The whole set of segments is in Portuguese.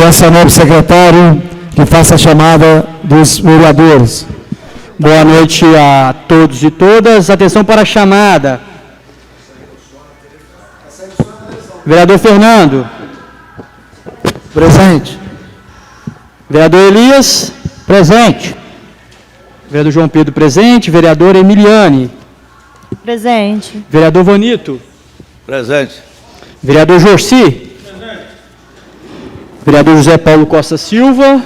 Peço ao novo secretário que faça a chamada dos vereadores. Boa noite a todos e todas. Atenção para a chamada. Vereador Fernando. Presente. Vereador Elias. Presente. Vereador João Pedro, presente. Vereadora Emiliane. Presente. Vereador Vanito. Presente. Vereador Jorci. Presente. Vereador José Paulo Costa Silva.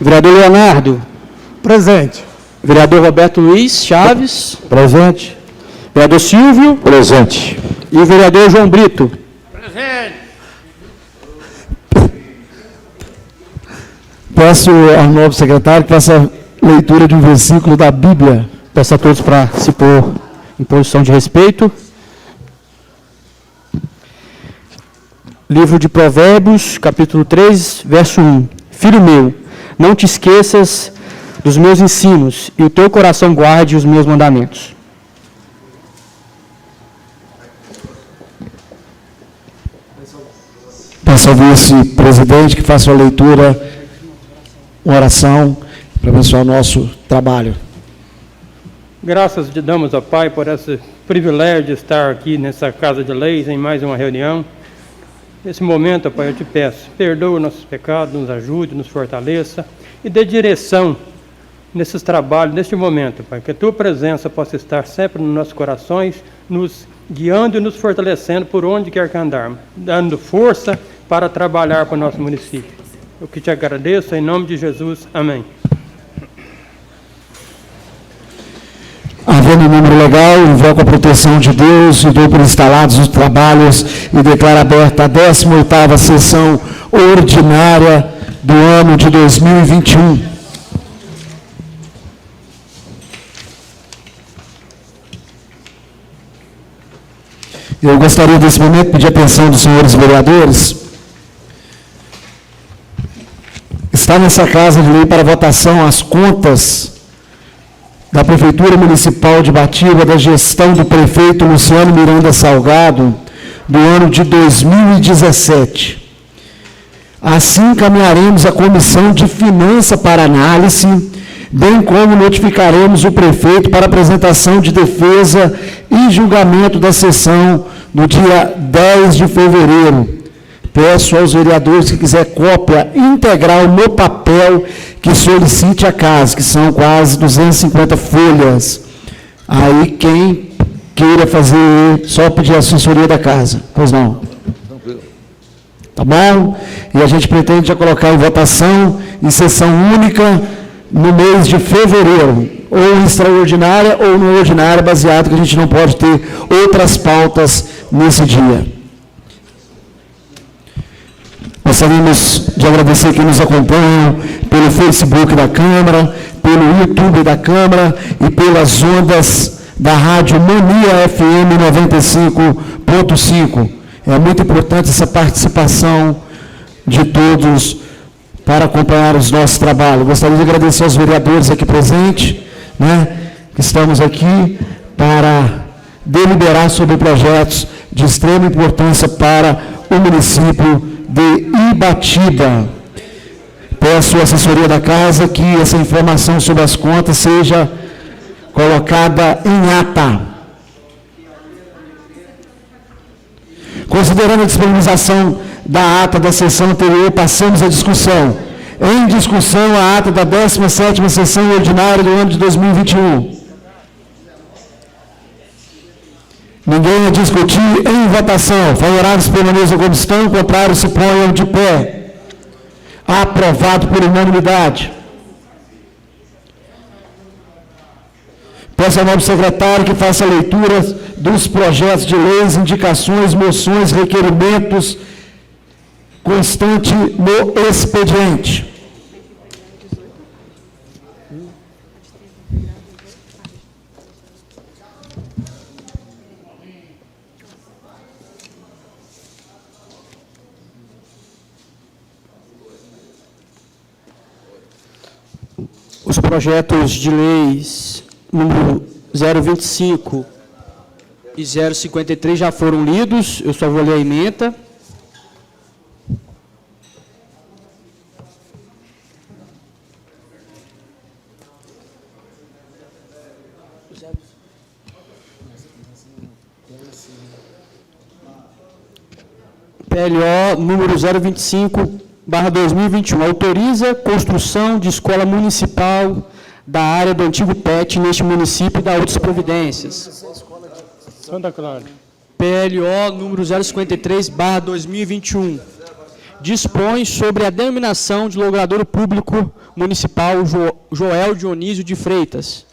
Vereador Leonardo. Presente. Vereador Roberto Luiz Chaves. Presente. Vereador Silvio. Presente. E o vereador João Brito. Presente. Peço ao novo secretário que faça a leitura de um versículo da Bíblia. Peço a todos para se pôr em posição de respeito. Livro de Provérbios, capítulo 3, verso 1. Filho meu, não te esqueças dos meus ensinos, e o teu coração guarde os meus mandamentos. Peço ao vice-presidente que faça a leitura, uma oração, para abençoar o nosso trabalho. Graças te damos, ó Pai, por esse privilégio de estar aqui nessa Casa de Leis, em mais uma reunião. Nesse momento, ó Pai, eu te peço, perdoa nossos pecados, nos ajude, nos fortaleça e dê direção nesses trabalhos, neste momento, Pai, que a Tua presença possa estar sempre nos nossos corações, nos guiando e nos fortalecendo por onde quer que andarmos, dando força para trabalhar para o nosso município. Eu que te agradeço, em nome de Jesus. Amém. Havendo um número legal, invoco a proteção de Deus e dou por instalados os trabalhos e declaro aberta a 18ª sessão ordinária do ano de 2021. Eu gostaria desse momento de pedir a atenção dos senhores vereadores. Está nessa casa de lei para votação as contas da Prefeitura Municipal de Batiba, da gestão do prefeito Luciano Miranda Salgado, do ano de 2017. Assim, encaminharemos a Comissão de Finanças para análise, bem como notificaremos o prefeito para apresentação de defesa e julgamento da sessão no dia 10 de fevereiro. Peço aos vereadores que quiser cópia integral no papel que solicite a casa, que são quase 250 folhas. Aí quem queira fazer, só pedir a assessoria da casa. Pois não? Tá bom? E a gente pretende já colocar em votação, em sessão única, no mês de fevereiro, ou extraordinária ou no ordinária, baseado que a gente não pode ter outras pautas nesse dia. Gostaríamos de agradecer quem nos acompanha pelo Facebook da Câmara, pelo YouTube da Câmara e pelas ondas da Rádio Mania FM 95.5. É muito importante essa participação de todos para acompanhar os nossos trabalhos. Gostaria de agradecer aos vereadores aqui presentes, que estamos aqui para deliberar sobre projetos de extrema importância para o município de Ibatiba. Peço à assessoria da casa que essa informação sobre as contas seja colocada em ata. Considerando a disponibilização da ata da sessão anterior, passamos à discussão. Em discussão, a ata da 17ª sessão ordinária do ano de 2021. Ninguém a discutir. Em votação. Favoráveis permaneçam como estão, contrários se ponham de pé. Aprovado por unanimidade. Peço ao novo secretário que faça a leitura dos projetos de leis, indicações, moções, requerimentos constante no expediente. Os projetos de leis número 025 e 053 já foram lidos, eu só vou ler a ementa. PLO número 025/2021, autoriza construção de escola municipal da área do antigo PET neste município e da outras providências. Santa Clara. PLO número 053/2021, dispõe sobre a denominação de logradouro público municipal Joel Dionísio de Freitas.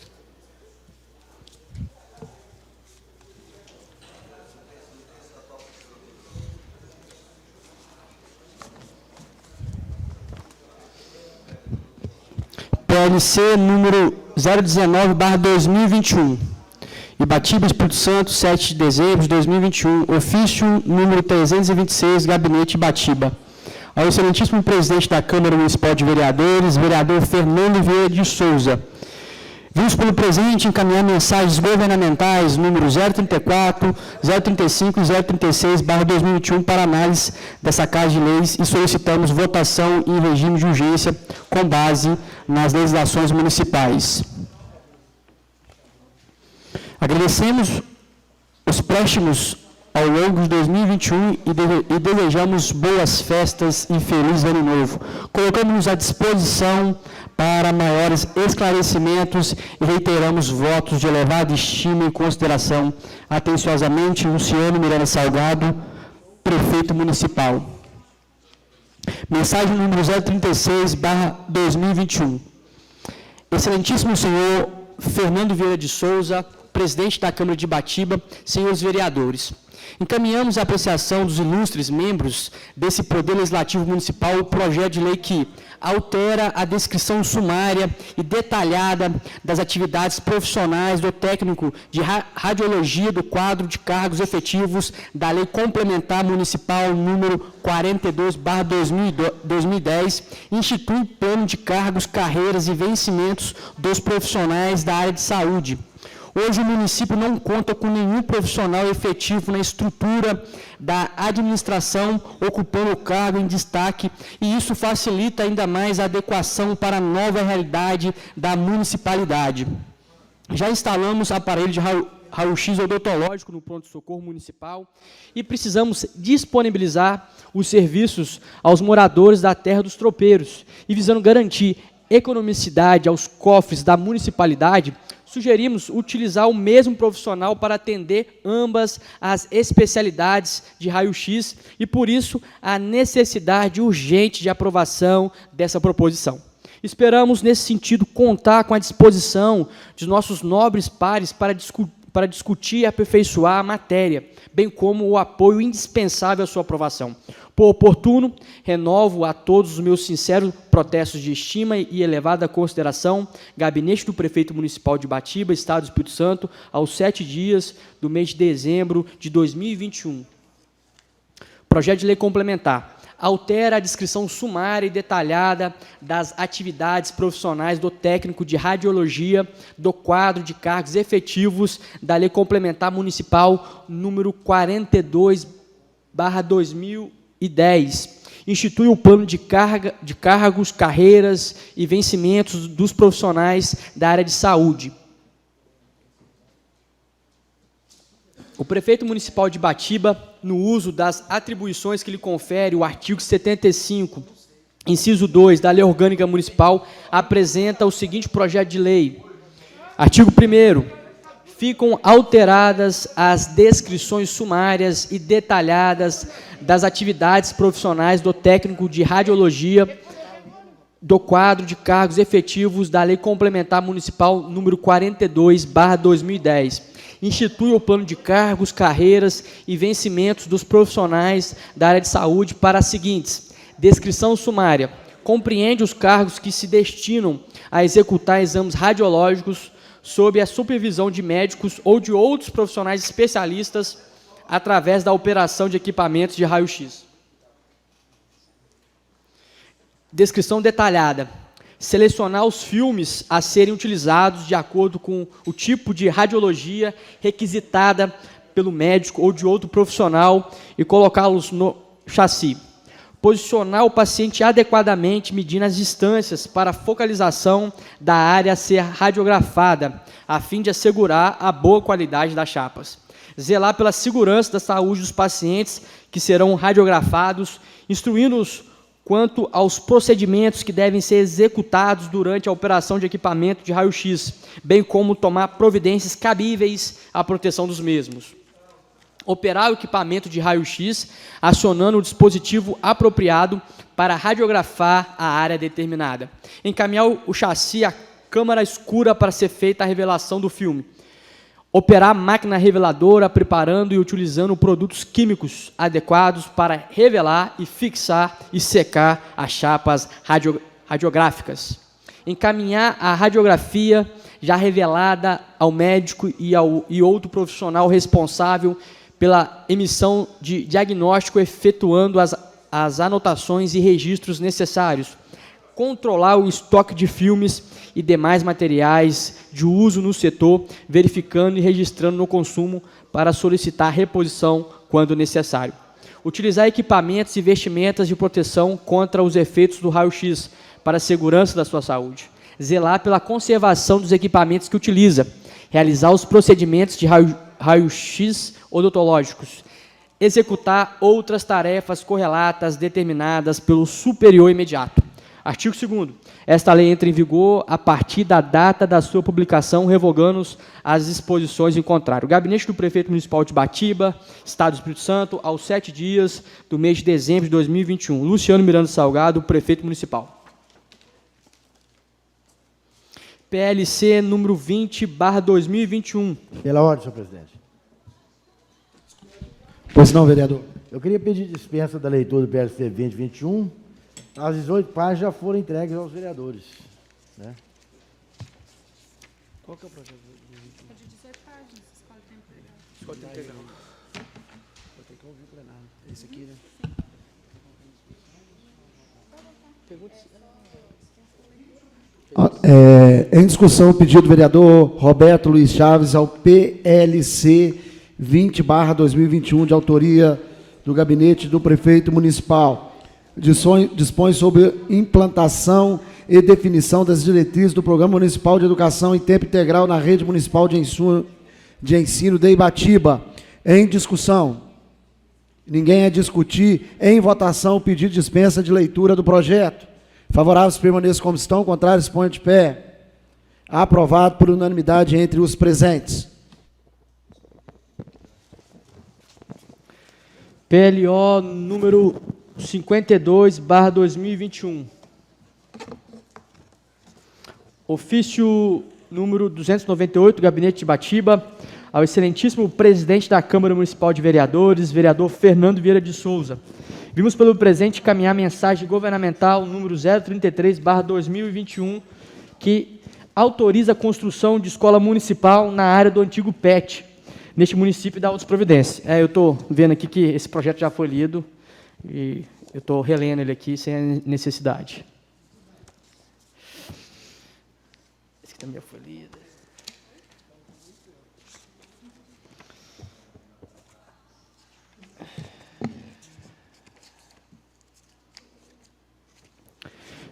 PLC número 019/2021. Ibatiba, Espírito Santo, 7 de dezembro de 2021. Ofício número 326, Gabinete Ibatiba. Ao excelentíssimo presidente da Câmara Municipal de Vereadores, vereador Fernando Vieira de Souza. Vimos pelo presente encaminhar mensagens governamentais número 034, 035 e 036/2021 para análise dessa Casa de Leis e solicitamos votação em regime de urgência com base nas legislações municipais. Agradecemos os préstimos ao longo de 2021 e desejamos boas festas e feliz ano novo. Colocamos-nos à disposição para maiores esclarecimentos e reiteramos votos de elevada estima e consideração. Atenciosamente, Luciano Miranda Salgado, Prefeito Municipal. Mensagem número 036/2021. Excelentíssimo senhor Fernando Vieira de Souza, presidente da Câmara de Ibatiba, senhores vereadores. Encaminhamos a apreciação dos ilustres membros desse Poder Legislativo Municipal o projeto de lei que altera a descrição sumária e detalhada das atividades profissionais do técnico de radiologia do quadro de cargos efetivos da Lei Complementar Municipal número 42/2010, institui plano de cargos, carreiras e vencimentos dos profissionais da área de saúde. Hoje o município não conta com nenhum profissional efetivo na estrutura da administração ocupando o cargo em destaque e isso facilita ainda mais a adequação para a nova realidade da municipalidade. Já instalamos aparelho de raio-x odontológico no pronto-socorro municipal e precisamos disponibilizar os serviços aos moradores da Terra dos Tropeiros e visando garantir economicidade aos cofres da municipalidade, sugerimos utilizar o mesmo profissional para atender ambas as especialidades de raio-x e, por isso, a necessidade urgente de aprovação dessa proposição. Esperamos, nesse sentido, contar com a disposição de nossos nobres pares para discutir e aperfeiçoar a matéria, bem como o apoio indispensável à sua aprovação. Por oportuno, renovo a todos os meus sinceros protestos de estima e elevada consideração, Gabinete do Prefeito Municipal de Ibatiba, Estado do Espírito Santo, aos 7 dias do mês de dezembro de 2021. Projeto de lei complementar. Altera a descrição sumária e detalhada das atividades profissionais do técnico de radiologia do quadro de cargos efetivos da Lei Complementar Municipal número 42/2010. Institui o plano de cargos, carreiras e vencimentos dos profissionais da área de saúde. O prefeito municipal de Ibatiba, no uso das atribuições que lhe confere o artigo 75, inciso 2 da Lei Orgânica Municipal, apresenta o seguinte projeto de lei. Artigo 1º. Ficam alteradas as descrições sumárias e detalhadas das atividades profissionais do técnico de radiologia do quadro de cargos efetivos da Lei Complementar Municipal número 42/2010. Institui o plano de cargos, carreiras e vencimentos dos profissionais da área de saúde para as seguintes. Descrição sumária. Compreende os cargos que se destinam a executar exames radiológicos sob a supervisão de médicos ou de outros profissionais especialistas através da operação de equipamentos de raio-x. Descrição detalhada. Selecionar os filmes a serem utilizados de acordo com o tipo de radiologia requisitada pelo médico ou de outro profissional e colocá-los no chassi. posicionar o paciente adequadamente, medindo as distâncias para a focalização da área a ser radiografada, a fim de assegurar a boa qualidade das chapas. Zelar pela segurança da saúde dos pacientes que serão radiografados, instruindo-os quanto aos procedimentos que devem ser executados durante a operação de equipamento de raio-x, bem como tomar providências cabíveis à proteção dos mesmos. Operar o equipamento de raio-x, acionando o dispositivo apropriado para radiografar a área determinada. Encaminhar o chassi à câmara escura para ser feita a revelação do filme. Operar a máquina reveladora, preparando e utilizando produtos químicos adequados para revelar e fixar e secar as chapas radiográficas. Encaminhar a radiografia já revelada ao médico e outro profissional responsável pela emissão de diagnóstico, efetuando as anotações e registros necessários. Controlar o estoque de filmes e demais materiais de uso no setor, verificando e registrando no consumo para solicitar reposição quando necessário. Utilizar equipamentos e vestimentas de proteção contra os efeitos do raio-x para a segurança da sua saúde. Zelar pela conservação dos equipamentos que utiliza. Realizar os procedimentos de raio-x odontológicos. Executar outras tarefas correlatas determinadas pelo superior imediato. Artigo 2º. Esta lei entra em vigor a partir da data da sua publicação, revogando as disposições em contrário. O gabinete do prefeito municipal de Batiba, Estado do Espírito Santo, aos 7 dias do mês de dezembro de 2021. Luciano Miranda Salgado, prefeito municipal. PLC número 20/2021. Pela ordem, senhor presidente. Pois não, vereador. Eu queria pedir dispensa da leitura do PLC 2021. As 18 páginas já foram entregues aos vereadores. Né? Qual que é o projeto? De 18 páginas, escola tempo Escola integral. Vou ter que ouvir o plenário. Esse aqui, né? Em discussão, o pedido do vereador Roberto Luiz Chaves ao PLC 20/2021, de autoria do gabinete do prefeito municipal. Dispõe sobre implantação e definição das diretrizes do Programa Municipal de Educação em Tempo Integral na Rede Municipal de Ensino de Ibatiba. Em discussão. Ninguém a discutir. Em votação, o pedido de dispensa de leitura do projeto. Favoráveis permaneçam como estão, contrários ponham de pé. Aprovado por unanimidade entre os presentes. PLO número 52/2021. Ofício número 298, Gabinete de Batiba, ao excelentíssimo presidente da Câmara Municipal de Vereadores, vereador Fernando Vieira de Souza. Vimos pelo presente encaminhar mensagem governamental número 033/2021, que autoriza a construção de escola municipal na área do antigo PET, neste município da Outras Providências. Eu estou vendo aqui que esse projeto já foi lido, e eu estou relendo ele aqui sem necessidade. Esse aqui também já foi lido.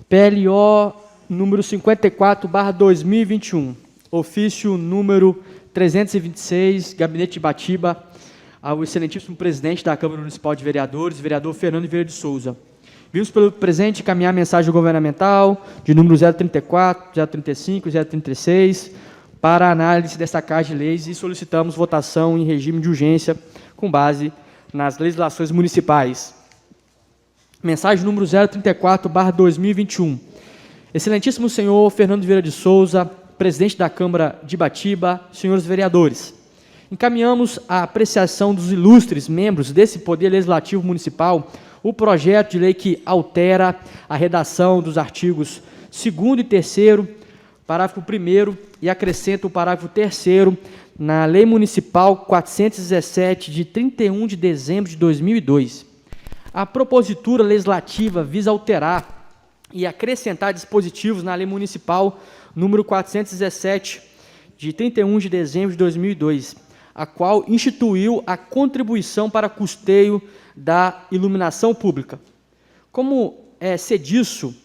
PLO número 54/2021. Ofício número 326, Gabinete de Batiba, ao excelentíssimo presidente da Câmara Municipal de Vereadores, vereador Fernando Vieira de Souza. Vimos pelo presente encaminhar mensagem governamental de número 034, 035 e 036 para análise desta Casa de Leis e solicitamos votação em regime de urgência com base nas legislações municipais. Mensagem número 034/2021. Excelentíssimo senhor Fernando Vieira de Souza, presidente da Câmara de Batiba, senhores vereadores. Encaminhamos à apreciação dos ilustres membros desse Poder Legislativo Municipal o projeto de lei que altera a redação dos artigos 2º e 3º, parágrafo 1º, e acrescenta o parágrafo 3º na Lei Municipal 417, de 31 de dezembro de 2002. A propositura legislativa visa alterar e acrescentar dispositivos na Lei Municipal número 417, de 31 de dezembro de 2002, a qual instituiu a contribuição para custeio da iluminação pública. Como ser disso,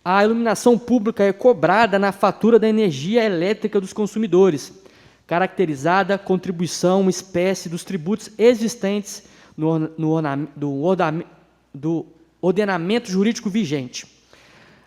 a iluminação pública é cobrada na fatura da energia elétrica dos consumidores, caracterizada contribuição espécie dos tributos existentes do ordenamento jurídico vigente.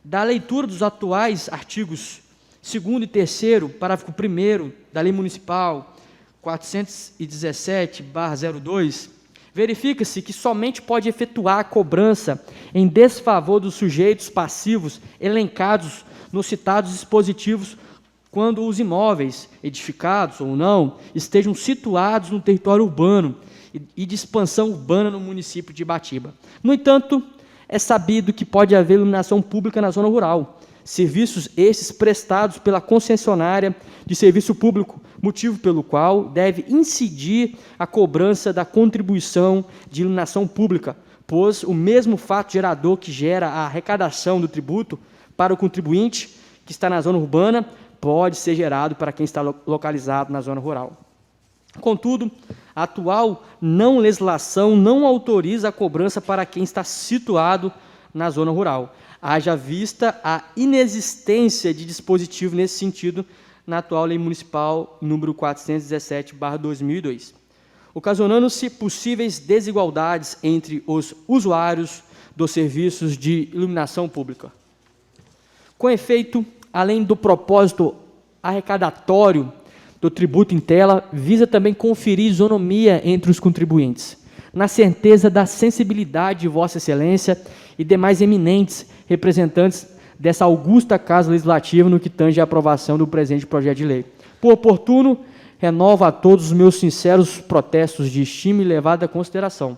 Da leitura dos atuais artigos 2º e 3º, parágrafo 1º da Lei Municipal 417/02, verifica-se que somente pode efetuar a cobrança em desfavor dos sujeitos passivos elencados nos citados dispositivos quando os imóveis, edificados ou não, estejam situados no território urbano e de expansão urbana no município de Ibatiba. No entanto, é sabido que pode haver iluminação pública na zona rural, serviços esses prestados pela concessionária de serviço público, motivo pelo qual deve incidir a cobrança da contribuição de iluminação pública, pois o mesmo fato gerador que gera a arrecadação do tributo para o contribuinte que está na zona urbana pode ser gerado para quem está localizado na zona rural. Contudo, a atual legislação não autoriza a cobrança para quem está situado na zona rural, haja vista a inexistência de dispositivo nesse sentido na atual Lei Municipal número 417/2002, ocasionando-se possíveis desigualdades entre os usuários dos serviços de iluminação pública. Com efeito, além do propósito arrecadatório do tributo em tela, visa também conferir isonomia entre os contribuintes, na certeza da sensibilidade de Vossa Excelência e demais eminentes representantes dessa augusta Casa Legislativa no que tange à aprovação do presente projeto de lei. Por oportuno, renovo a todos os meus sinceros protestos de estima e levada consideração.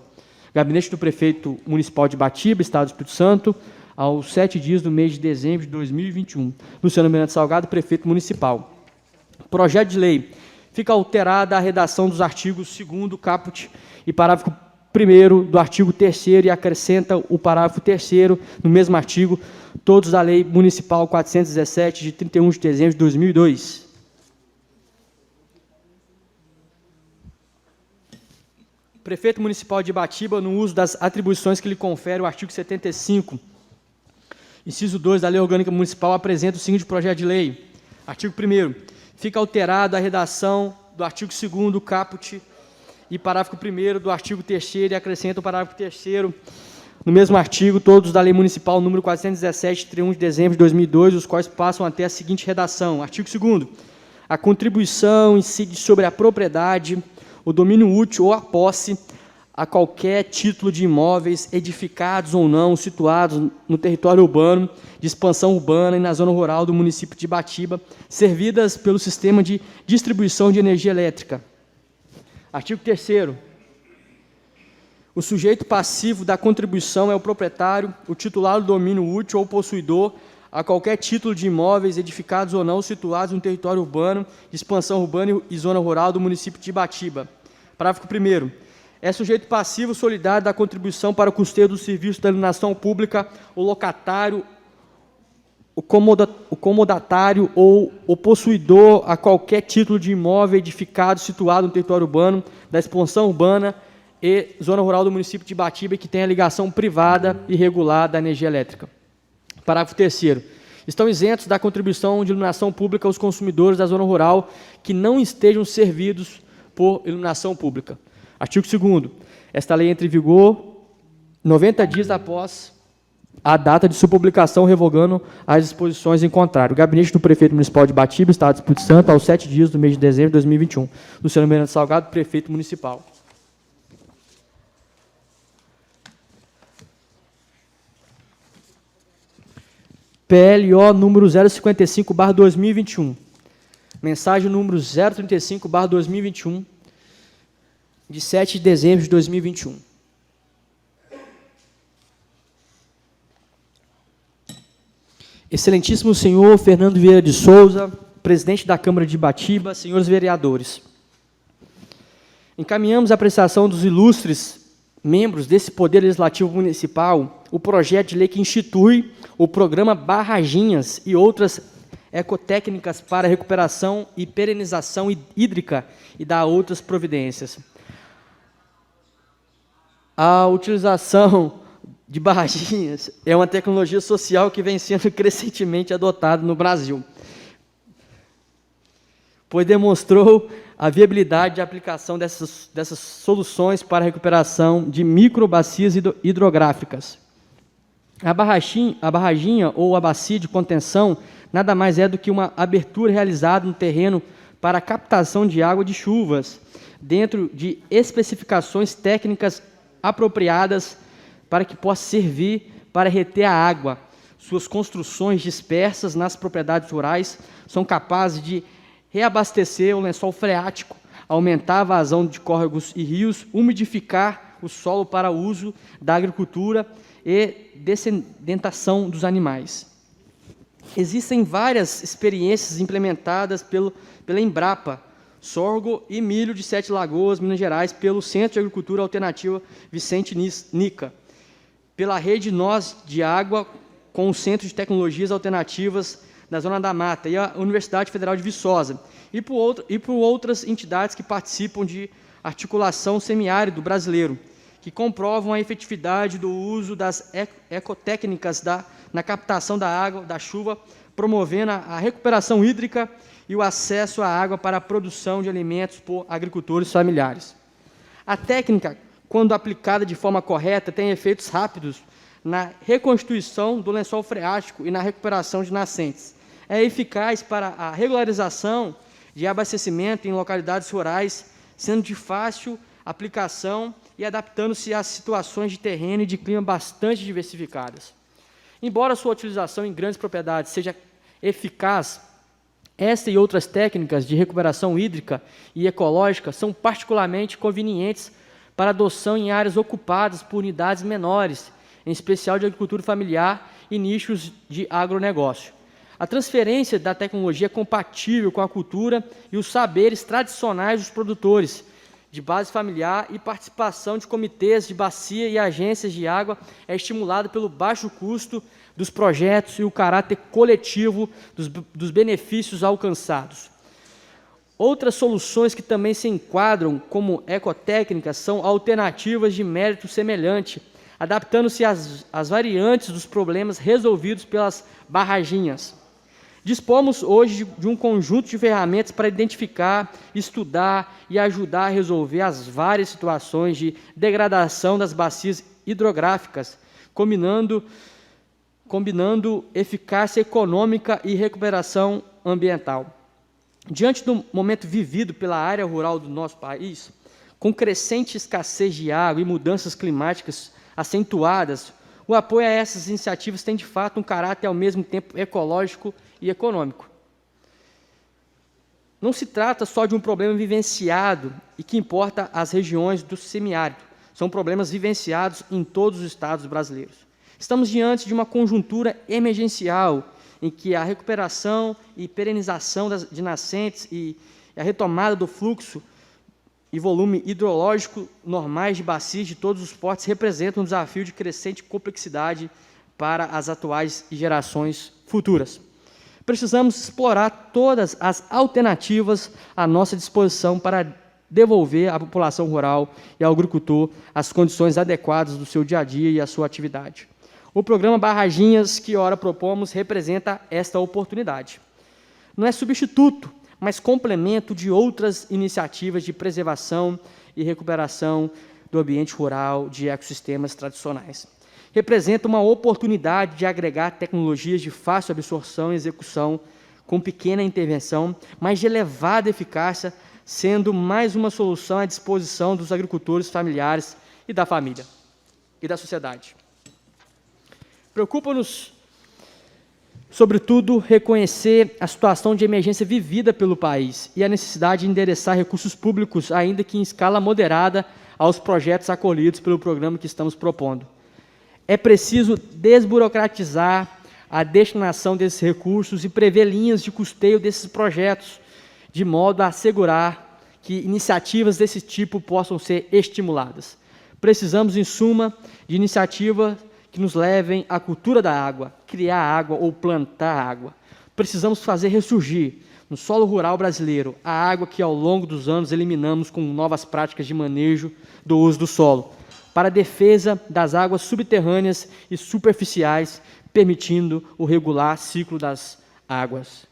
Gabinete do Prefeito Municipal de Ibatiba, Estado do Espírito Santo, aos 7 dias do mês de dezembro de 2021. Luciano Miranda Salgado, Prefeito Municipal. Projeto de lei. Fica alterada a redação dos artigos 2º, caput, e parágrafo 1º do artigo 3º e acrescenta o parágrafo 3º no mesmo artigo, todos da Lei Municipal 417, de 31 de dezembro de 2002. Prefeito Municipal de Ibatiba, no uso das atribuições que lhe confere o artigo 75, inciso 2 da Lei Orgânica Municipal, apresenta o seguinte projeto de lei. Artigo 1º. Fica alterada a redação do artigo 2º, caput, e parágrafo 1º do artigo 3º e acrescenta o parágrafo 3º no mesmo artigo, todos da Lei Municipal número 417, de 31 de dezembro de 2002, os quais passam a ter a seguinte redação. Artigo 2º. A contribuição incide sobre a propriedade, o domínio útil ou a posse a qualquer título de imóveis edificados ou não, situados no território urbano, de expansão urbana e na zona rural do município de Ibatiba, servidas pelo sistema de distribuição de energia elétrica. Artigo 3º. O sujeito passivo da contribuição é o proprietário, o titular do domínio útil ou possuidor a qualquer título de imóveis edificados ou não situados no território urbano, de expansão urbana e zona rural do município de Ibatiba. Parágrafo 1º. É sujeito passivo solidário da contribuição para o custeio do serviço da iluminação pública, o locatário, o comodatário ou o possuidor a qualquer título de imóvel edificado situado no território urbano, da expansão urbana e zona rural do município de Ibatiba que tenha ligação privada e regular da energia elétrica. Parágrafo 3º. Estão isentos da contribuição de iluminação pública os consumidores da zona rural que não estejam servidos por iluminação pública. Artigo 2º. Esta lei entra em vigor 90 dias após a data de sua publicação, revogando as disposições em contrário. Gabinete do Prefeito Municipal de Ibatiba, Estado do Espírito Santo, aos 7 dias do mês de dezembro de 2021. Luciano Miranda Salgado, Prefeito Municipal. PLO número 055/2021. Mensagem número 035/2021, de 7 de dezembro de 2021. Excelentíssimo senhor Fernando Vieira de Souza, presidente da Câmara de Ibatiba, senhores vereadores. Encaminhamos a apreciação dos ilustres membros desse Poder Legislativo Municipal o projeto de lei que institui o programa Barraginhas e outras ecotécnicas para recuperação e perenização hídrica e dá outras providências. A utilização de barraginhas é uma tecnologia social que vem sendo crescentemente adotada no Brasil, pois demonstrou a viabilidade de aplicação dessas soluções para a recuperação de microbacias hidrográficas. A barraginha ou a bacia de contenção nada mais é do que uma abertura realizada no terreno para a captação de água de chuvas, dentro de especificações técnicas apropriadas para que possa servir para reter a água. Suas construções dispersas nas propriedades rurais são capazes de reabastecer o lençol freático, aumentar a vazão de córregos e rios, umidificar o solo para uso da agricultura e dessedentação dos animais. Existem várias experiências implementadas pela Embrapa, sorgo e milho de Sete Lagoas, Minas Gerais, pelo Centro de Agricultura Alternativa Vicente Nica, pela Rede Nós de Água, com o Centro de Tecnologias Alternativas da Zona da Mata e a Universidade Federal de Viçosa, e por outras entidades que participam de articulação semiárido brasileiro, que comprovam a efetividade do uso das ecotécnicas na captação da água, da chuva, promovendo a recuperação hídrica e o acesso à água para a produção de alimentos por agricultores familiares. A técnica, quando aplicada de forma correta, tem efeitos rápidos na reconstituição do lençol freático e na recuperação de nascentes. É eficaz para a regularização de abastecimento em localidades rurais, sendo de fácil aplicação e adaptando-se às situações de terreno e de clima bastante diversificadas. Embora sua utilização em grandes propriedades seja eficaz, esta e outras técnicas de recuperação hídrica e ecológica são particularmente convenientes para adoção em áreas ocupadas por unidades menores, em especial de agricultura familiar e nichos de agronegócio. A transferência da tecnologia é compatível com a cultura e os saberes tradicionais dos produtores, de base familiar, e participação de comitês de bacia e agências de água é estimulada pelo baixo custo dos projetos e o caráter coletivo dos benefícios alcançados. Outras soluções que também se enquadram como ecotécnicas são alternativas de mérito semelhante, adaptando-se às variantes dos problemas resolvidos pelas barraginhas. Dispomos hoje de um conjunto de ferramentas para identificar, estudar e ajudar a resolver as várias situações de degradação das bacias hidrográficas, combinando eficácia econômica e recuperação ambiental. Diante do momento vivido pela área rural do nosso país, com crescente escassez de água e mudanças climáticas acentuadas, o apoio a essas iniciativas tem, de fato, um caráter ao mesmo tempo ecológico e econômico. Não se trata só de um problema vivenciado e que importa às regiões do semiárido. São problemas vivenciados em todos os estados brasileiros. Estamos diante de uma conjuntura emergencial em que a recuperação e perenização de nascentes e a retomada do fluxo e volume hidrológico normais de bacias de todos os portes representam um desafio de crescente complexidade para as atuais e gerações futuras. Precisamos explorar todas as alternativas à nossa disposição para devolver à população rural e ao agricultor as condições adequadas do seu dia a dia e a sua atividade. O programa Barraginhas, que ora propomos, representa esta oportunidade. Não é substituto, mas complemento de outras iniciativas de preservação e recuperação do ambiente rural, de ecossistemas tradicionais. Representa uma oportunidade de agregar tecnologias de fácil absorção e execução, com pequena intervenção, mas de elevada eficácia, sendo mais uma solução à disposição dos agricultores familiares e da família e da sociedade. Preocupa-nos, sobretudo, reconhecer a situação de emergência vivida pelo país e a necessidade de endereçar recursos públicos, ainda que em escala moderada, aos projetos acolhidos pelo programa que estamos propondo. É preciso desburocratizar a destinação desses recursos e prever linhas de custeio desses projetos, de modo a assegurar que iniciativas desse tipo possam ser estimuladas. Precisamos, em suma, de iniciativas que nos levem à cultura da água, criar água ou plantar água. Precisamos fazer ressurgir, no solo rural brasileiro, a água que, ao longo dos anos, eliminamos com novas práticas de manejo do uso do solo. para a defesa das águas subterrâneas e superficiais, permitindo o regular ciclo das águas.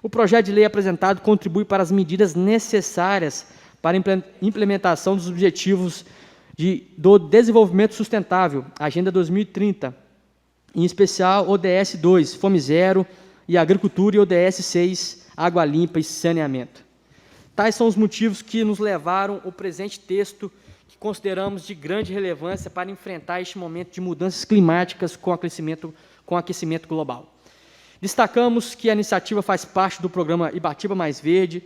O projeto de lei apresentado contribui para as medidas necessárias para a implementação dos objetivos do desenvolvimento sustentável, Agenda 2030, em especial ODS 2, Fome Zero e Agricultura, e ODS 6, Água Limpa e Saneamento. Tais são os motivos que nos levaram ao presente texto, que consideramos de grande relevância para enfrentar este momento de mudanças climáticas com aquecimento global. Destacamos que a iniciativa faz parte do programa Ibatiba Mais Verde,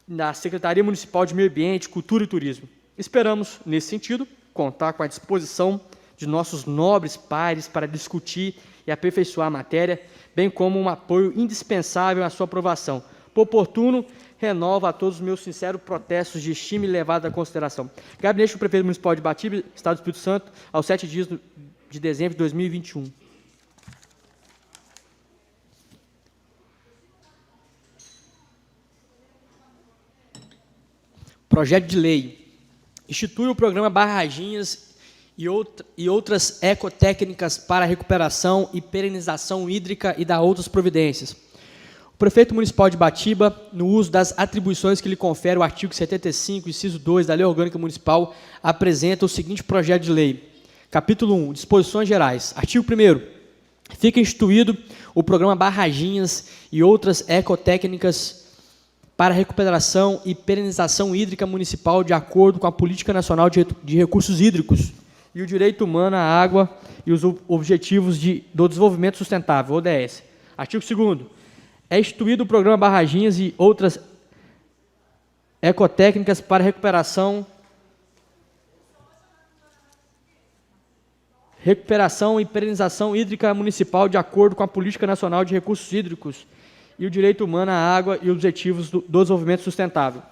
da Secretaria Municipal de Meio Ambiente, Cultura e Turismo. Esperamos, nesse sentido, contar com a disposição de nossos nobres pares para discutir e aperfeiçoar a matéria, bem como um apoio indispensável à sua aprovação. Por oportuno, renovo a todos os meus sinceros protestos de estima e levada à consideração. Gabinete do Prefeito Municipal de Ibatiba, Estado do Espírito Santo, aos 7 dias de dezembro de 2021. Projeto de lei. Institui o programa Barraginhas e outras ecotécnicas para recuperação e perenização hídrica e dá outras providências. O Prefeito Municipal de Ibatiba, no uso das atribuições que lhe confere o artigo 75, inciso 2 da Lei Orgânica Municipal, apresenta o seguinte projeto de lei. Capítulo 1. Disposições gerais. Artigo 1º. Fica instituído o programa Barraginhas e outras ecotécnicas para recuperação e perenização hídrica municipal de acordo com a Política Nacional de Recursos Hídricos e o Direito Humano à Água e os Objetivos do Desenvolvimento Sustentável, ODS. Artigo 2º. É instituído o programa Barraginhas e outras ecotécnicas para recuperação e perenização hídrica municipal de acordo com a Política Nacional de Recursos Hídricos e o Direito Humano à Água e os Objetivos do Desenvolvimento Sustentável.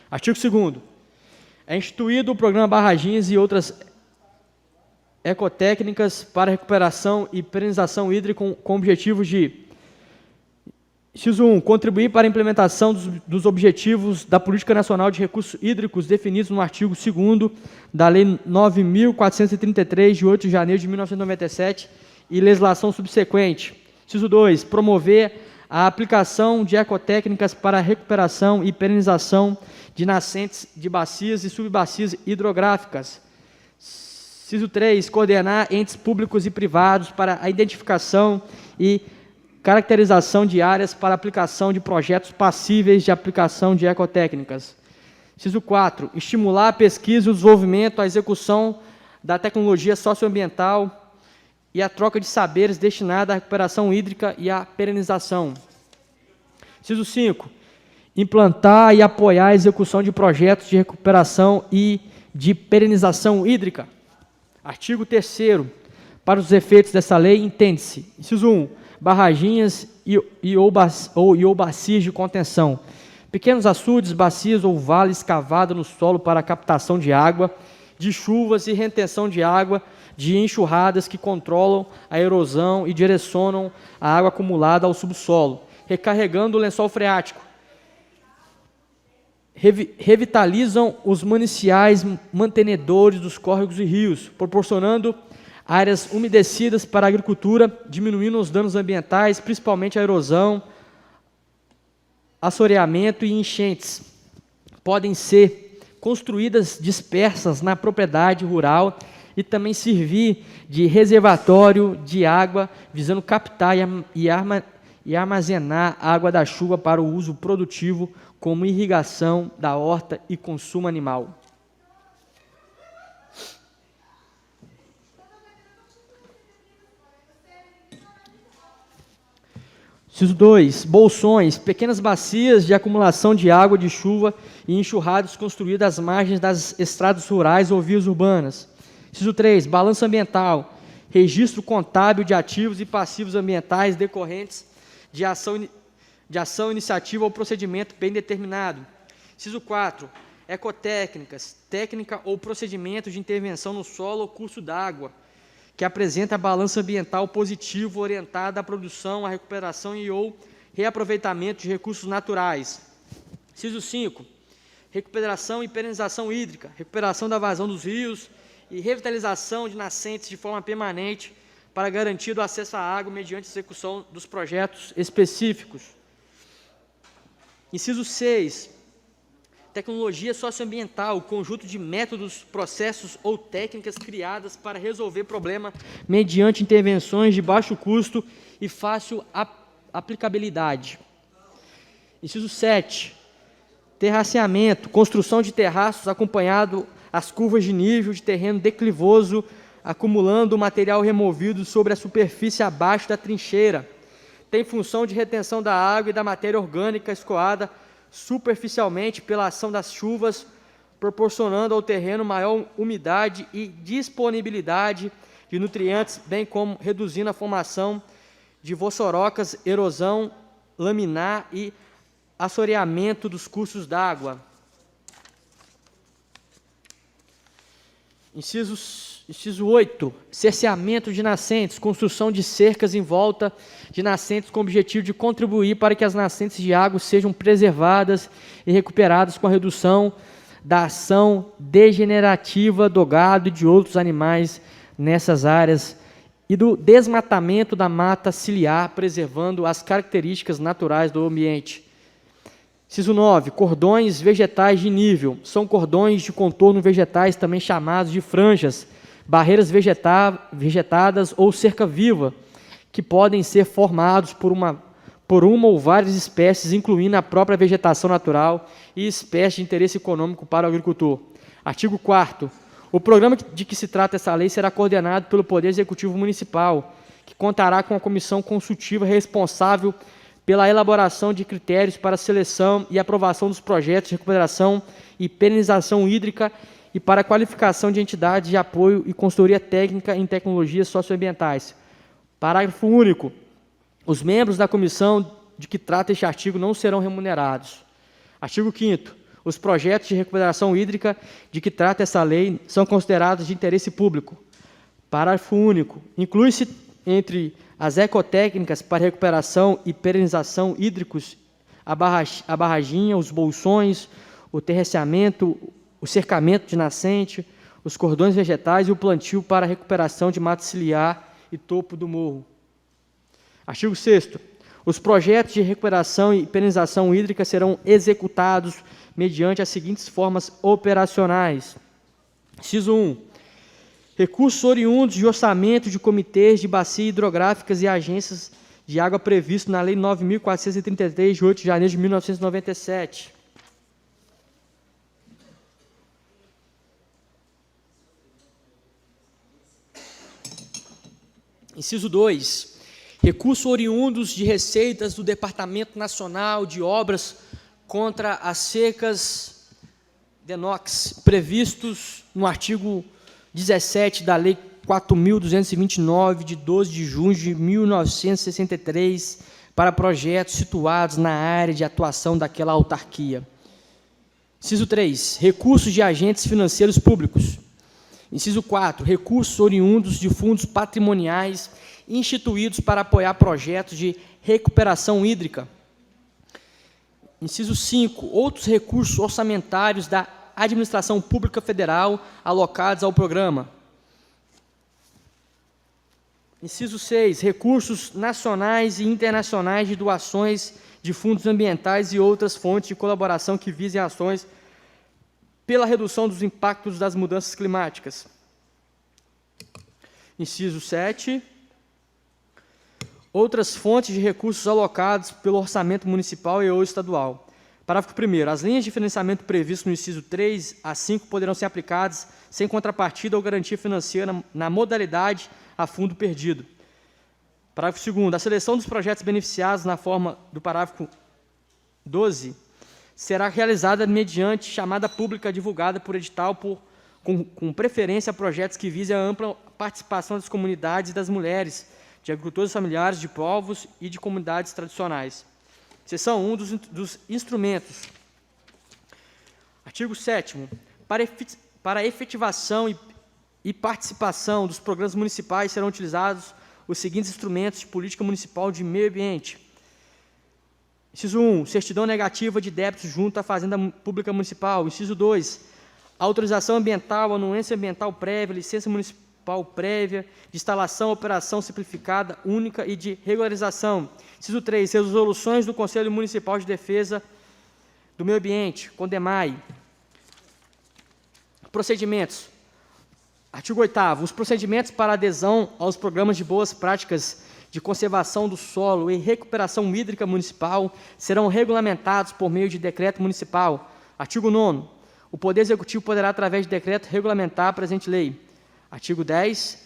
Artigo 2º. É instituído o programa Barraginhas e outras ecotécnicas para recuperação e perenização hídrica com objetivos de: inciso 1. Contribuir para a implementação dos objetivos da Política Nacional de Recursos Hídricos definidos no artigo 2º da Lei 9.433, de 8 de janeiro de 1997, e legislação subsequente. Inciso 2. Promover a aplicação de ecotécnicas para a recuperação e perenização de nascentes de bacias e subbacias hidrográficas. Inciso 3. Coordenar entes públicos e privados para a identificação e caracterização de áreas para aplicação de projetos passíveis de aplicação de ecotécnicas. Inciso 4. Estimular a pesquisa e o desenvolvimento, a execução da tecnologia socioambiental e a troca de saberes destinada à recuperação hídrica e à perenização. Inciso 5. Implantar e apoiar a execução de projetos de recuperação e de perenização hídrica. Artigo 3º. Para os efeitos dessa lei, entende-se: inciso 1. Barraginhas ou bacias de contenção. Pequenos açudes, bacias ou vales cavados no solo para a captação de água, de chuvas e retenção de água, de enxurradas que controlam a erosão e direcionam a água acumulada ao subsolo, recarregando o lençol freático. Revitalizam os mananciais mantenedores dos córregos e rios, proporcionando áreas umedecidas para a agricultura, diminuindo os danos ambientais, principalmente a erosão, assoreamento e enchentes. Podem ser construídas dispersas na propriedade rural e também servir de reservatório de água, visando captar e armazenar a água da chuva para o uso produtivo, como irrigação da horta e consumo animal. Inciso 2. Bolsões, pequenas bacias de acumulação de água de chuva e enxurradas construídas às margens das estradas rurais ou vias urbanas. Inciso 3. Balanço ambiental, registro contábil de ativos e passivos ambientais decorrentes de ação, iniciativa ou procedimento bem determinado. Inciso 4. Ecotécnicas, técnica ou procedimento de intervenção no solo ou curso d'água, que apresenta balanço ambiental positivo orientado à produção, à recuperação e ou reaproveitamento de recursos naturais. Inciso 5. recuperação e perenização hídrica, recuperação da vazão dos rios e revitalização de nascentes de forma permanente para garantir o acesso à água mediante execução dos projetos específicos. Inciso 6. Tecnologia socioambiental, o conjunto de métodos, processos ou técnicas criadas para resolver problema mediante intervenções de baixo custo e fácil aplicabilidade. Inciso 7. Terraceamento, construção de terraços acompanhado as curvas de nível de terreno declivoso, acumulando o material removido sobre a superfície abaixo da trincheira. Tem função de retenção da água e da matéria orgânica escoada superficialmente pela ação das chuvas, proporcionando ao terreno maior umidade e disponibilidade de nutrientes, bem como reduzindo a formação de vossorocas, erosão laminar e assoreamento dos cursos d'água. Inciso 8. Cerceamento de nascentes, construção de cercas em volta de nascentes com o objetivo de contribuir para que as nascentes de água sejam preservadas e recuperadas com a redução da ação degenerativa do gado e de outros animais nessas áreas e do desmatamento da mata ciliar, preservando as características naturais do ambiente. Inciso 9. Cordões vegetais de nível. São cordões de contorno vegetais, também chamados de franjas, barreiras vegetadas ou cerca viva, que podem ser formados por uma ou várias espécies, incluindo a própria vegetação natural e espécies de interesse econômico para o agricultor. Artigo 4º. O programa de que se trata essa lei será coordenado pelo Poder Executivo Municipal, que contará com a comissão consultiva responsável pela elaboração de critérios para a seleção e aprovação dos projetos de recuperação e perenização hídrica e para a qualificação de entidades de apoio e consultoria técnica em tecnologias socioambientais. Parágrafo único. Os membros da comissão de que trata este artigo não serão remunerados. Artigo 5º. Os projetos de recuperação hídrica de que trata essa lei são considerados de interesse público. Parágrafo único. Inclui-se entre as ecotécnicas para recuperação e perenização hídricos a barraginha, os bolsões, o terraceamento, o cercamento de nascente, os cordões vegetais e o plantio para a recuperação de mata ciliar e topo do morro. Artigo 6º. Os projetos de recuperação e perenização hídrica serão executados mediante as seguintes formas operacionais. Inciso 1. Recursos oriundos de orçamento de comitês de bacia hidrográficas e agências de água previsto na Lei 9.433, de 8 de janeiro de 1997. Inciso 2. Recursos oriundos de receitas do Departamento Nacional de Obras contra as secas DENOX, previstos no artigo 17 da Lei 4.229, de 12 de junho de 1963, para projetos situados na área de atuação daquela autarquia. Inciso 3. Recursos de agentes financeiros públicos. Inciso 4. Recursos oriundos de fundos patrimoniais instituídos para apoiar projetos de recuperação hídrica. Inciso 5. Outros recursos orçamentários da Administração Pública Federal alocados ao programa. Inciso 6. Recursos nacionais e internacionais de doações de fundos ambientais e outras fontes de colaboração que visem ações pela redução dos impactos das mudanças climáticas. Inciso 7. Outras fontes de recursos alocados pelo orçamento municipal e ou estadual. Parágrafo 1º. As linhas de financiamento previstas no inciso 3 a 5 poderão ser aplicadas sem contrapartida ou garantia financeira na modalidade a fundo perdido. Parágrafo 2º. A seleção dos projetos beneficiados na forma do parágrafo 12 será realizada mediante chamada pública divulgada por edital com preferência a projetos que visem a ampla participação das comunidades e das mulheres, de agricultores familiares, de povos e de comunidades tradicionais. Seção 1 dos instrumentos. Artigo 7º. Para a efetivação e participação dos programas municipais serão utilizados os seguintes instrumentos de política municipal de meio ambiente. Inciso 1, certidão negativa de débitos junto à Fazenda Pública Municipal. Inciso 2, autorização ambiental, anuência ambiental prévia, licença municipal prévia, de instalação, operação simplificada, única e de regularização. Inciso 3, resoluções do Conselho Municipal de Defesa do Meio Ambiente, CONDEMAI. Procedimentos. Artigo 8º. Os procedimentos para adesão aos programas de boas práticas de conservação do solo e recuperação hídrica municipal serão regulamentados por meio de decreto municipal. Artigo 9º. O Poder Executivo poderá, através de decreto, regulamentar a presente lei. Artigo 10.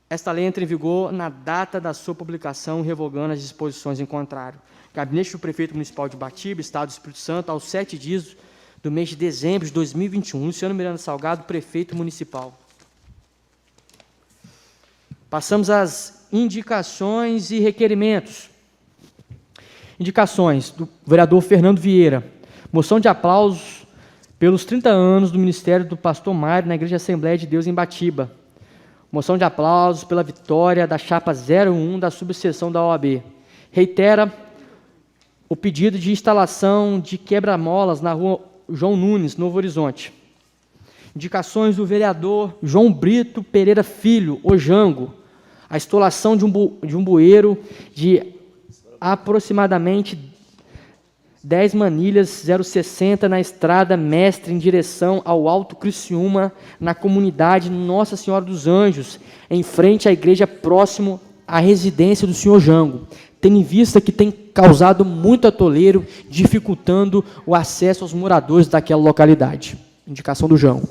Esta lei entra em vigor na data da sua publicação, revogando as disposições em contrário. Gabinete do Prefeito Municipal de Ibatiba, Estado do Espírito Santo, aos 7 dias do mês de dezembro de 2021. Luciano Miranda Salgado, Prefeito Municipal. Passamos às indicações e requerimentos. Indicações do vereador Fernando Vieira. Moção de aplausos pelos 30 anos do Ministério do Pastor Mário na Igreja Assembleia de Deus em Ibatiba. Moção de aplausos pela vitória da chapa 01 da subseção da OAB. Reitera o pedido de instalação de quebra-molas na rua João Nunes, Novo Horizonte. Indicações do vereador João Brito Pereira Filho, Ojango. A instalação de um bueiro de aproximadamente 10 manilhas 060 na estrada Mestre em direção ao Alto Criciúma, na comunidade Nossa Senhora dos Anjos, em frente à igreja próximo à residência do senhor Jango, tendo em vista que tem causado muito atoleiro, dificultando o acesso aos moradores daquela localidade. Indicação do Jango.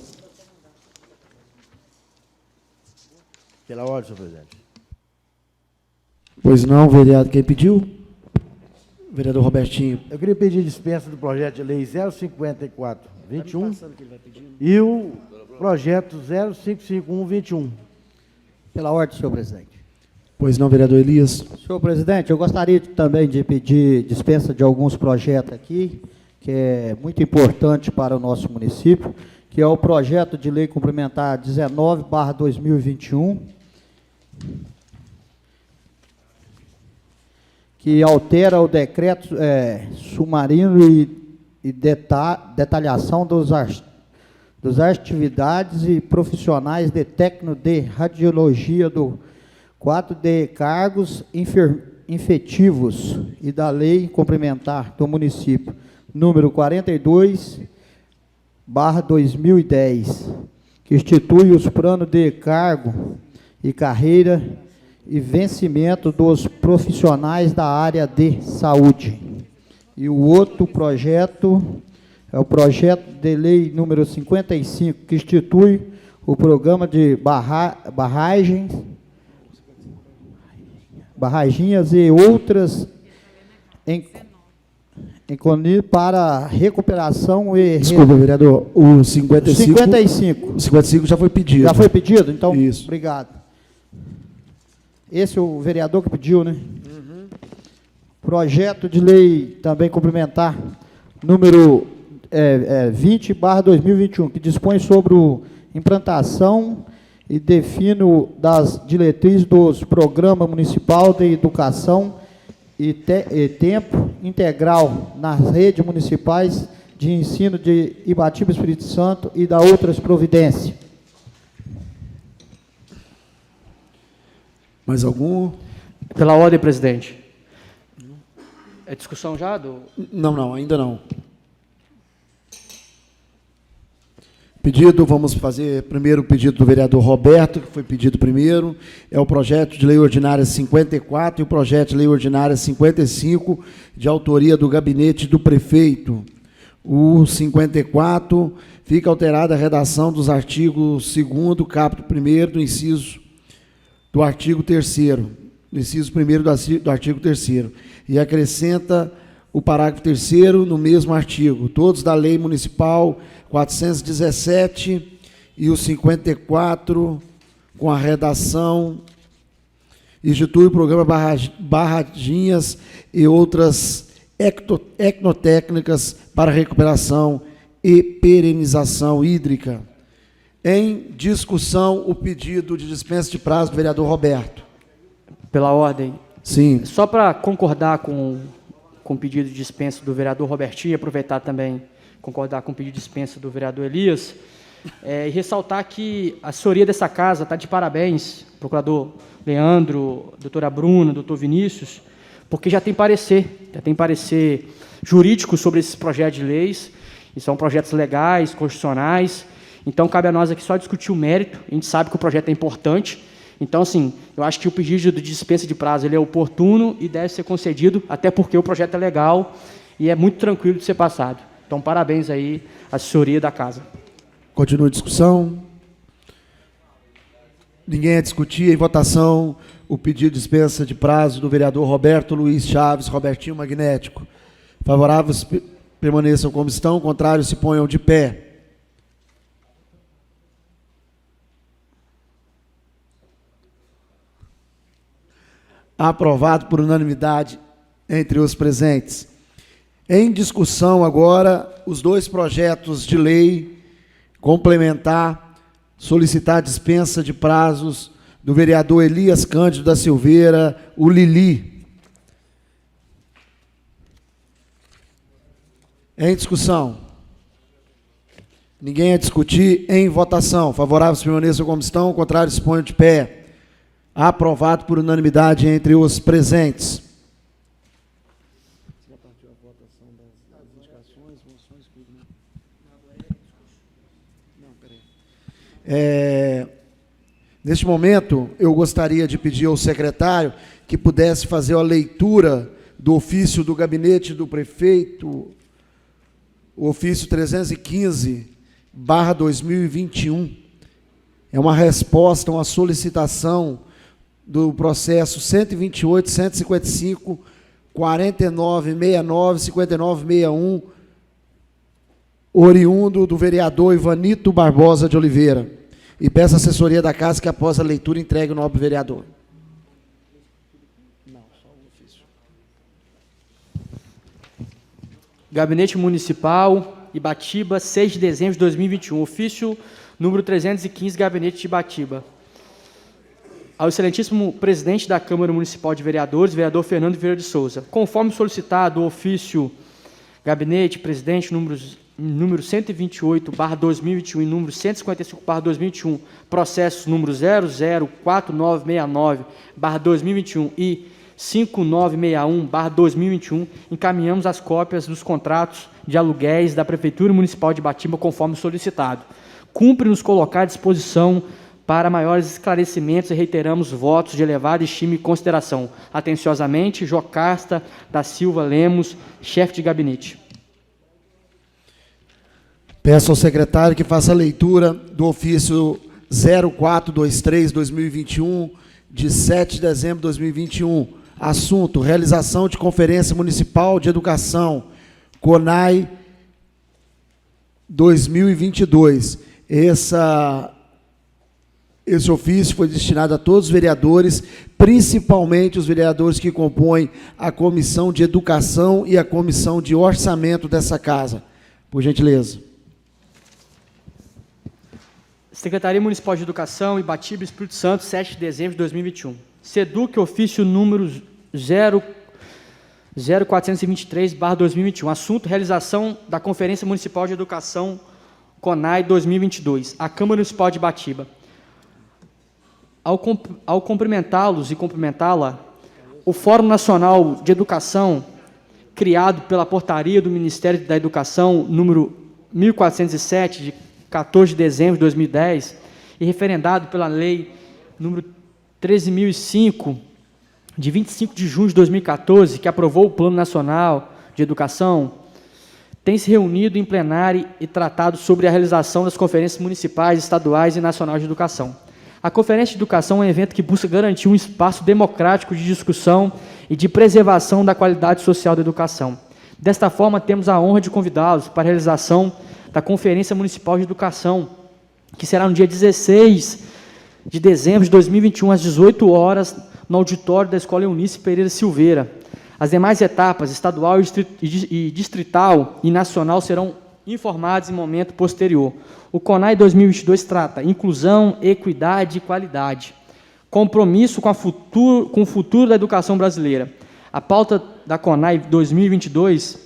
Pela ordem, senhor presidente. Pois não, vereador, quem pediu? Vereador Robertinho. Eu queria pedir dispensa do projeto de lei 05421 e o projeto 055121. Pela ordem, senhor presidente. Pois não, vereador Elias. Senhor presidente, eu gostaria também de pedir dispensa de alguns projetos aqui, que é muito importante para o nosso município, que é o projeto de lei complementar 19/2021, que altera o decreto sumarino e detalhação das atividades e profissionais de técnico de radiologia do quadro de cargos efetivos e da lei complementar do município, número 42/2010, que institui os planos de cargo e carreira e vencimento dos profissionais da área de saúde. E o outro projeto é o projeto de lei número 55, que institui o programa de barraginhas e outras para recuperação e... Desculpa, vereador, o 55... 55. O 55 já foi pedido. Já foi pedido? Então, isso. Obrigado. Esse é o vereador que pediu, né? Uhum. Projeto de lei também complementar, número 20/2021, que dispõe sobre a implantação e define das diretrizes dos programas municipal de educação e tempo integral nas redes municipais de ensino de Ibatiba, Espírito Santo e da outras providências. Mais algum? Pela ordem, presidente. É discussão já? Não, ainda não. Pedido, vamos fazer primeiro o pedido do vereador Roberto, que foi pedido primeiro, é o projeto de lei ordinária 54 e o projeto de lei ordinária 55, de autoria do gabinete do prefeito. O 54, fica alterada a redação dos artigos 2º, capítulo 1º, do inciso do artigo 3º, do inciso 1º do artigo 3º, e acrescenta o parágrafo 3º no mesmo artigo, todos da Lei Municipal 417 e o 54, com a redação, institui o programa Barraginhas e outras ecnotécnicas para recuperação e perenização hídrica. Em discussão, o pedido de dispensa de prazo do vereador Roberto. Pela ordem. Sim. Só para concordar com com o pedido de dispensa do vereador Robertinho, aproveitar também, concordar com o pedido de dispensa do vereador Elias, e ressaltar que a assessoria dessa casa está de parabéns, procurador Leandro, doutora Bruna, doutor Vinícius, porque já tem parecer jurídico sobre esses projetos de leis, e são projetos legais, constitucionais, então cabe a nós aqui só discutir o mérito, a gente sabe que o projeto é importante, então, assim, eu acho que o pedido de dispensa de prazo ele é oportuno e deve ser concedido, até porque o projeto é legal e é muito tranquilo de ser passado. Então, parabéns aí à assessoria da casa. Continua a discussão. Ninguém a discutir. Em votação, o pedido de dispensa de prazo do vereador Roberto Luiz Chaves, Robertinho Magnético. Favoráveis permaneçam como estão, contrários se ponham de pé. Aprovado por unanimidade entre os presentes. Em discussão agora, os dois projetos de lei complementar, solicitar dispensa de prazos do vereador Elias Cândido da Silveira, o Lili. Em discussão. Ninguém a discutir. Em votação. Favoráveis permaneçam como estão, contrários se ponham de pé. Aprovado por unanimidade entre os presentes. Neste momento, eu gostaria de pedir ao secretário que pudesse fazer a leitura do ofício do gabinete do prefeito, o ofício 315/2021. É uma resposta, uma solicitação do processo 128, 155, 4969, 5961, oriundo do vereador Ivanito Barbosa de Oliveira. E peço à assessoria da casa que, após a leitura, entregue o nobre vereador. Gabinete Municipal, Ibatiba, 6 de dezembro de 2021. Ofício número 315, Gabinete de Ibatiba. Ao excelentíssimo presidente da Câmara Municipal de Vereadores, vereador Fernando Vieira de Souza. Conforme solicitado, o ofício Gabinete Presidente número 128/2021 e número 155/2021, processos número 004969/2021 e 5961/2021, encaminhamos as cópias dos contratos de aluguéis da Prefeitura Municipal de Ibatiba, conforme solicitado. Cumpre nos colocar à disposição para maiores esclarecimentos e reiteramos votos de elevada estima e consideração. Atenciosamente, Jocasta da Silva Lemos, chefe de gabinete. Peço ao secretário que faça a leitura do ofício 0423/2021, de 7 de dezembro de 2021. Assunto: realização de Conferência Municipal de Educação, CONAI 2022. Esse ofício foi destinado a todos os vereadores, principalmente os vereadores que compõem a Comissão de Educação e a Comissão de Orçamento dessa casa. Por gentileza. Secretaria Municipal de Educação, Ibatiba, Espírito Santo, 7 de dezembro de 2021. SEDUC, ofício número 0423/2021. Assunto: realização da Conferência Municipal de Educação, CONAI 2022. A Câmara Municipal de Ibatiba. Ao cumprimentá-los e cumprimentá-la, o Fórum Nacional de Educação, criado pela portaria do Ministério da Educação, número 1407, de 14 de dezembro de 2010, e referendado pela Lei número 13.005, de 25 de junho de 2014, que aprovou o Plano Nacional de Educação, tem se reunido em plenário e tratado sobre a realização das conferências municipais, estaduais e nacionais de educação. A Conferência de Educação é um evento que busca garantir um espaço democrático de discussão e de preservação da qualidade social da educação. Desta forma, temos a honra de convidá-los para a realização da Conferência Municipal de Educação, que será no dia 16 de dezembro de 2021, às 18 horas, no auditório da Escola Eunice Pereira Silveira. As demais etapas, estadual e distrital e nacional, serão informados em momento posterior. O CONAI 2022 trata inclusão, equidade e qualidade, compromisso com o futuro da educação brasileira. A pauta da CONAI 2022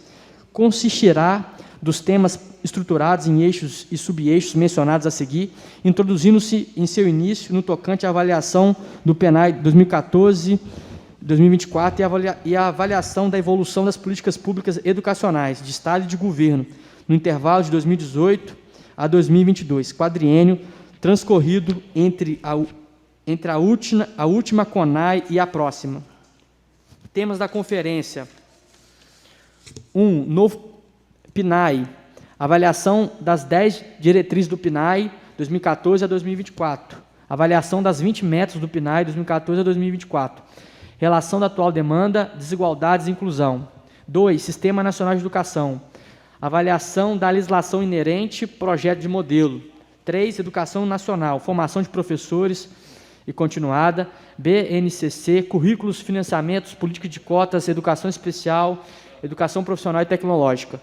consistirá dos temas estruturados em eixos e subeixos mencionados a seguir, introduzindo-se em seu início no tocante à avaliação do PNAE 2014-2024 e a avaliação da evolução das políticas públicas educacionais de Estado e de Governo no intervalo de 2018 a 2022, quadriênio transcorrido entre a última CONAI e a próxima. Temas da conferência. 1. Novo PNAE. Avaliação das 10 diretrizes do PNAE 2014 a 2024. Avaliação das 20 metas do PNAE 2014 a 2024. Relação da atual demanda, desigualdades e inclusão. 2. Sistema Nacional de Educação. Avaliação da legislação inerente, projeto de modelo. 3. Educação Nacional, formação de professores e continuada. BNCC, currículos, financiamentos, política de cotas, educação especial, educação profissional e tecnológica.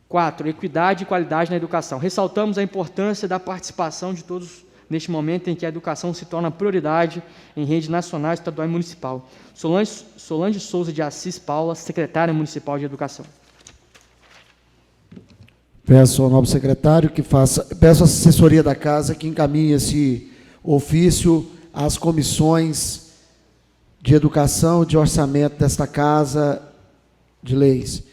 4. Equidade e qualidade na educação. Ressaltamos a importância da participação de todos neste momento em que a educação se torna prioridade em rede nacional, estadual e municipal. Solange Souza de Assis Paula, secretária municipal de Educação. Peço ao nobre secretário que peço à assessoria da casa que encaminhe esse ofício às comissões de educação e de orçamento desta Casa de Leis.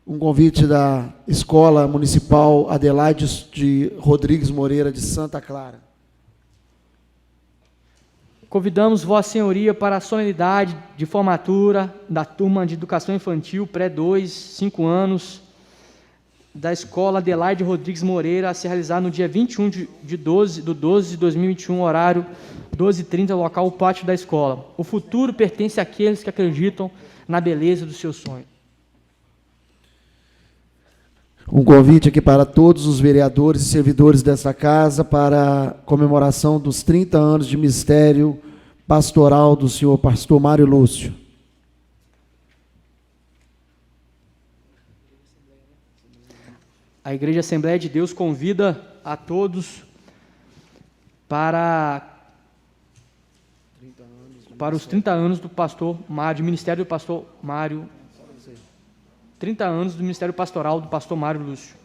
Um convite da Escola Municipal Adelaide de Rodrigues Moreira, de Santa Clara. Convidamos Vossa Senhoria para a solenidade de formatura da turma de Educação Infantil pré-2, 5 anos, da Escola Adelaide Rodrigues Moreira, a se realizar no dia 21 de 12 de 2021, horário 12h30, local, o pátio da escola. O futuro pertence àqueles que acreditam na beleza do seu sonho. Um convite aqui para todos os vereadores e servidores desta casa para a comemoração dos 30 anos de ministério pastoral do senhor pastor Mário Lúcio. A Igreja Assembleia de Deus convida a todos para os 30 anos do pastor Mário, do ministério do pastor Mário, 30 anos do ministério pastoral do pastor Mário Lúcio.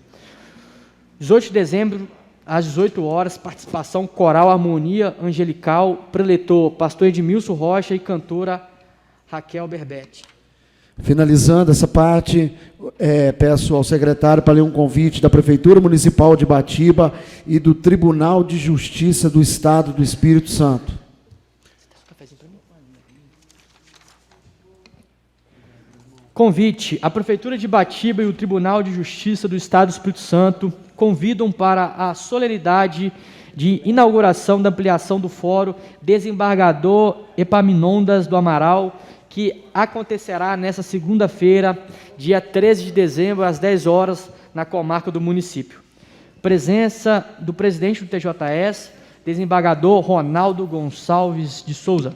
18 de dezembro, às 18 horas, participação coral Harmonia Angelical, preletor pastor Edmilson Rocha e cantora Raquel Berbetti. Finalizando essa parte, peço ao secretário para ler um convite da Prefeitura Municipal de Batiba e do Tribunal de Justiça do Estado do Espírito Santo. Convite. A Prefeitura de Batiba e o Tribunal de Justiça do Estado do Espírito Santo convidam para a solenidade de inauguração da ampliação do Fórum Desembargador Epaminondas do Amaral, que acontecerá nesta segunda-feira, dia 13 de dezembro, às 10 horas, na comarca do município. Presença do presidente do TJS, desembargador Ronaldo Gonçalves de Souza.